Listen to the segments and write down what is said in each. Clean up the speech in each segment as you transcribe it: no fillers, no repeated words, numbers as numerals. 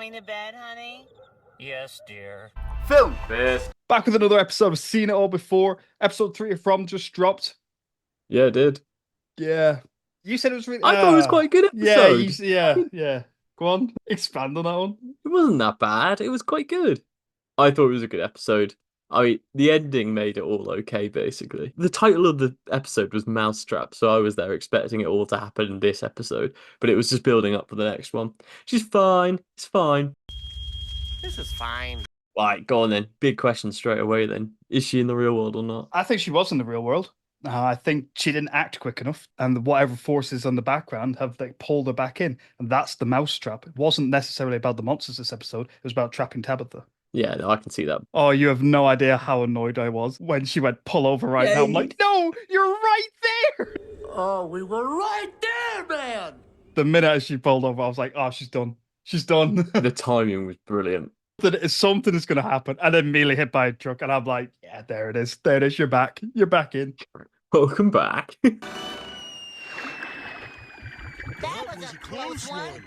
coming to bed, honey? Yes, dear. Film first. Back with another episode of Seen It All Before. Episode 3 of From just dropped. Yeah, it did. Yeah. You said it was really... I thought it was quite a good episode. Yeah. Go on. Expand on that one. It wasn't that bad. It was quite good. I thought it was a good episode. I mean, the ending made it all okay, basically. The title of the episode was Mousetrap, so I was there expecting it all to happen in this episode, but it was just building up for the next one. She's fine. It's fine. This is fine. Right, go on then. Big question straight away then. Is she in the real world or not? I think she was in the real world. I think she didn't act quick enough, and whatever forces on the background have pulled her back in, and that's the mousetrap. It wasn't necessarily about the monsters this episode. It was about trapping Tabitha. Yeah, no, I can see that. Oh, you have no idea how annoyed I was when she went, pull over right now. I'm like, no, you're right there. Oh, we were right there, man. The minute she pulled over, I was like, oh, she's done. She's done. The timing was brilliant. That something is going to happen, and then immediately hit by a truck, and I'm like, yeah, there it is. There it is. You're back. You're back in. Welcome back. That was a close one.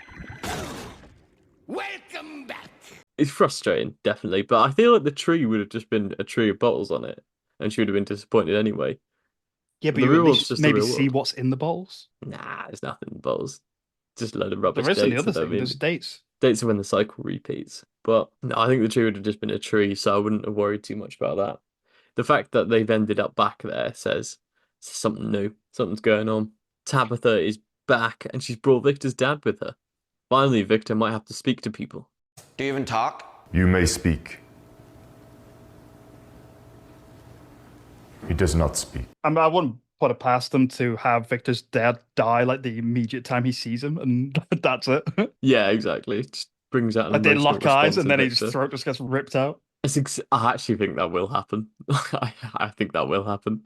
Welcome back. It's frustrating, definitely, but I feel like the tree would have just been a tree of bottles on it, and she would have been disappointed anyway. Yeah, but The you real at world's least just the maybe real see world. what's in the bottles. Nah, there's nothing in the bottles. Just a load of rubbish There isn't the dates. other thing. There's dates. Dates are when the cycle repeats. But no, I think the tree would have just been a tree, so I wouldn't have worried too much about that. The fact that they've ended up back there says something new. Something's going on. Tabitha is back, and she's brought Victor's dad with her. Finally, Victor might have to speak to people. Do you even talk? You may speak. He does not speak. I wouldn't put it past them to have Victor's dad die like the immediate time he sees him, and that's it. Yeah, exactly. It just brings out an Like they emotional lock eyes, response and in then his Victor. throat just gets ripped out. I actually think that will happen. I think that will happen.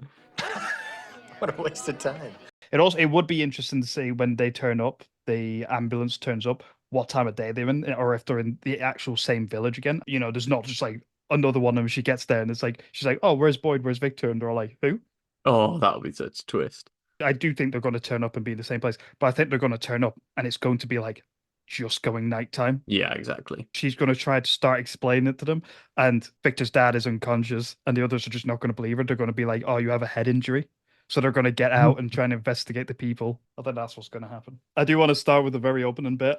What a waste of time. It would be interesting to see when they turn up, the ambulance turns up, what time of day they're in, or if they're in the actual same village again. You know, there's not just like another one of them. She gets there and it's like, she's like, oh, where's Boyd? Where's Victor? And they're all like, who? Oh, that would be such a twist. I do think they're going to turn up and be in the same place, but I think they're going to turn up and it's going to be like just going nighttime. Yeah, exactly. She's going to try to start explaining it to them, and Victor's dad is unconscious, and the others are just not going to believe her. They're going to be like, oh, you have a head injury. So they're going to get out and try and investigate the people. I think that's what's going to happen. I do want to start with the very opening bit.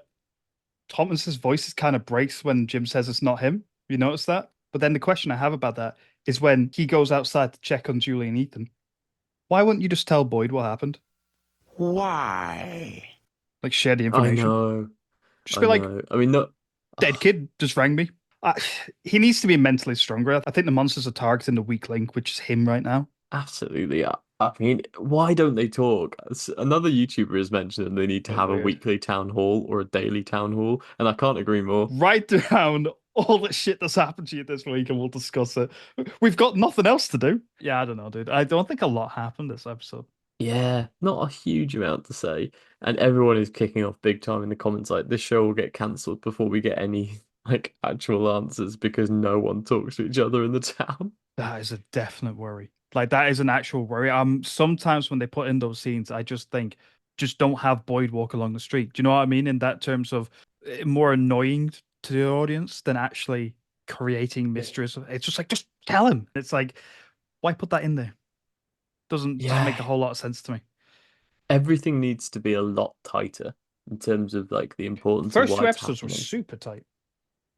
Thomas's voice kind of breaks when Jim says it's not him. You notice that? But then the question I have about that is when he goes outside to check on Julie and Ethan. Why wouldn't you just tell Boyd what happened? Why? Like, share the I information. know. Just be like, know. I mean, no. dead kid just rang me. He needs to be mentally stronger. I think the monsters are targeting the weak link, which is him right now. Absolutely. I mean, why don't they talk? Another YouTuber has mentioned that they need to have a Weird. weekly town hall or a daily town hall, and I can't agree more. Write down all the shit that's happened to you this week and we'll discuss it. We've got nothing else to do. Yeah, I don't know, dude. I don't think a lot happened this episode. Yeah, not a huge amount to say. And everyone is kicking off big time in the comments like this show will get cancelled before we get any like actual answers because no one talks to each other in the town. That is a definite worry. Like, that is an actual worry. Sometimes when they put in those scenes, I just think, just don't have Boyd walk along the street. Do you know what I mean? In that terms of more annoying to the audience than actually creating mysteries. It's just like, just tell him. It's like, why put that in there? Doesn't make a whole lot of sense to me. Everything needs to be a lot tighter in terms of like the importance First of two why it's episodes were happening. super tight.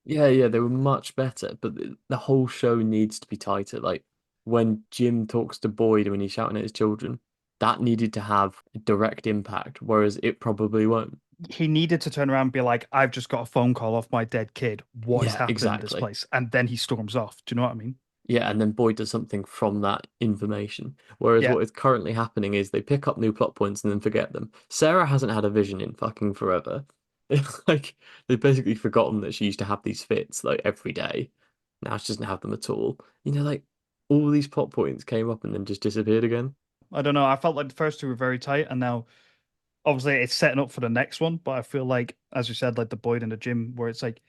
Yeah, they were much better, but the whole show needs to be tighter. Like when Jim talks to Boyd when he's shouting at his children, that needed to have a direct impact, whereas it probably won't. He needed to turn around and be like, I've just got a phone call off my dead kid. What is Yeah, happening in this exactly. place? And then he storms off. Do you know what I mean? Yeah, and then Boyd does something from that information. Whereas Yeah. what is currently happening is they pick up new plot points and then forget them. Sarah hasn't had a vision in fucking forever. Like they've basically forgotten that she used to have these fits like every day. Now she doesn't have them at all. You know, like all these plot points came up and then just disappeared again. I don't know. I felt like the first two were very tight, and now obviously it's setting up for the next one. But I feel like, as you said, like the Boyd and the Jim, where it's like,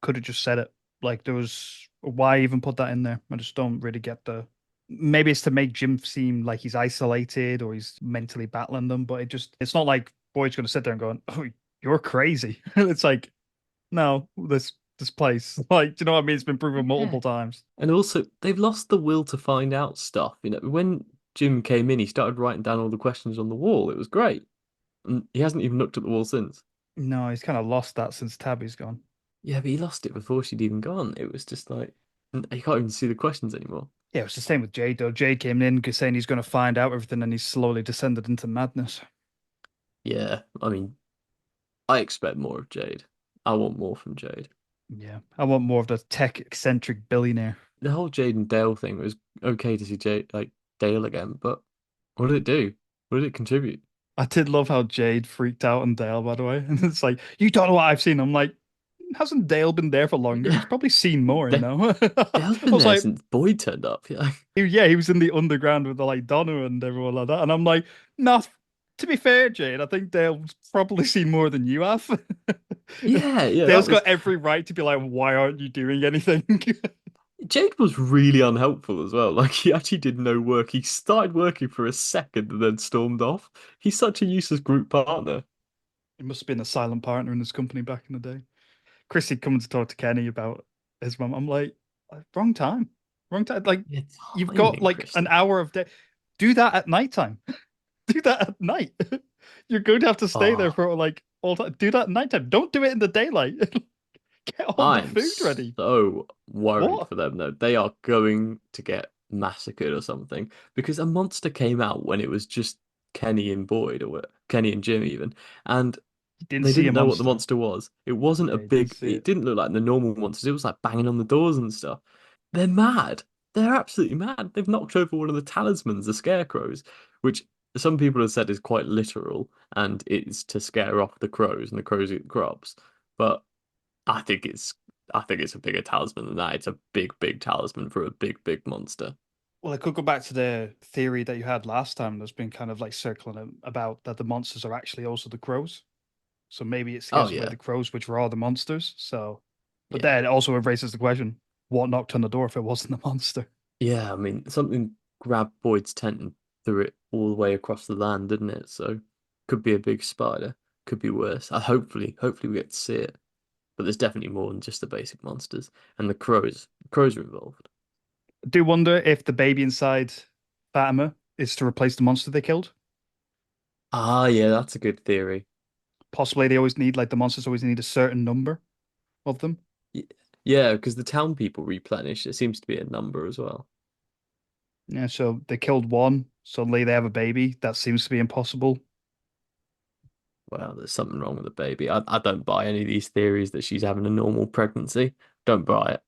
could have just said it. Like, there was, why even put that in there? I just don't really get the. Maybe it's to make Jim seem like he's isolated or he's mentally battling them, but it's not like Boyd's going to sit there and going, oh, you're crazy. It's like, No, this place. Like, do you know what I mean? It's been proven multiple times. And also, they've lost the will to find out stuff. You know, when Jim came in, he started writing down all the questions on the wall. It was great. And he hasn't even looked at the wall since. No, he's kind of lost that since Tabby's gone. Yeah, but he lost it before she'd even gone. It was just like, you can't even see the questions anymore. Yeah, it was the same with Jade, though. Jade came in saying he's going to find out everything, and he's slowly descended into madness. Yeah, I mean, I expect more of Jade. I want more from Jade. Yeah, I want more of the tech eccentric billionaire. The whole Jade and Dale thing was okay to see Jade, like Dale again, but what did it do? What did it contribute? I did love how Jade freaked out on Dale, by the way. And it's like, you don't know what I've seen. I'm like, hasn't Dale been there for longer? He's Yeah, probably seen more, you Da- know? Dale's I been was there like, since Boyd turned up. Yeah, yeah, he was in the underground with the like Donna and everyone like that. And I'm like, no, to be fair, Jade, I think Dale's probably seen more than you have. yeah. That Dale's was got every right to be like, why aren't you doing anything? Jade was really unhelpful as well. Like he actually did no work. He started working for a second and then stormed off. He's such a useless group partner. He must have been a silent partner in this company back in the day. Chrissy coming to talk to Kenny about his mum. I'm like, wrong time. Wrong time. Like, Yeah, you've got timing, like an Christy. hour of day. Do that at nighttime. Do that at night. You're going to have to stay there Oh, for like all time. Do that at nighttime. Don't do it in the daylight. Get all the I'm food ready. so worried What? for them though. They are going to get massacred or something because a monster came out when it was just Kenny and Boyd or Kenny and Jim even, and You didn't they see a didn't know what the monster. monster was. It wasn't a Yeah, you didn't big. see It it. didn't look like the normal monsters. It was like banging on the doors and stuff. They're mad. They're absolutely mad. They've knocked over one of the talismans, the scarecrows, which some people have said is quite literal and it's to scare off the crows and the crows eat the crops. But I think it's I think it's a bigger talisman than that. It's a big talisman for a big monster. Well, I could go back to the theory that you had last time that's been kind of like circling about that the monsters are actually also the crows. So maybe it Oh scares away yeah, the crows, which were all the monsters. So, but yeah, then it also raises the question: what knocked on the door if it wasn't the monster? yeah. I mean, something grabbed Boyd's tent and threw it all the way across the land, didn't it? So could be a big spider, could be worse. Hopefully we get to see it. But there's definitely more than just the basic monsters. And the crows, crows are involved. I do wonder if the baby inside Fatima is to replace the monster they killed. Ah, yeah, that's a good theory. Possibly they always need like the monsters always need a certain number of them. Y- Yeah, because the town people replenish. It seems to be a number as well. Yeah, so they killed one, suddenly they have a baby. That seems to be impossible. Well, there's something wrong with the baby. I don't buy any of these theories that she's having a normal pregnancy. Don't buy it.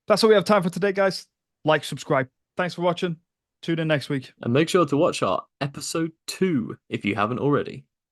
That's all we have time for today, guys. Like, subscribe. Thanks for watching. Tune in next week. And make sure to watch our episode 2 if you haven't already.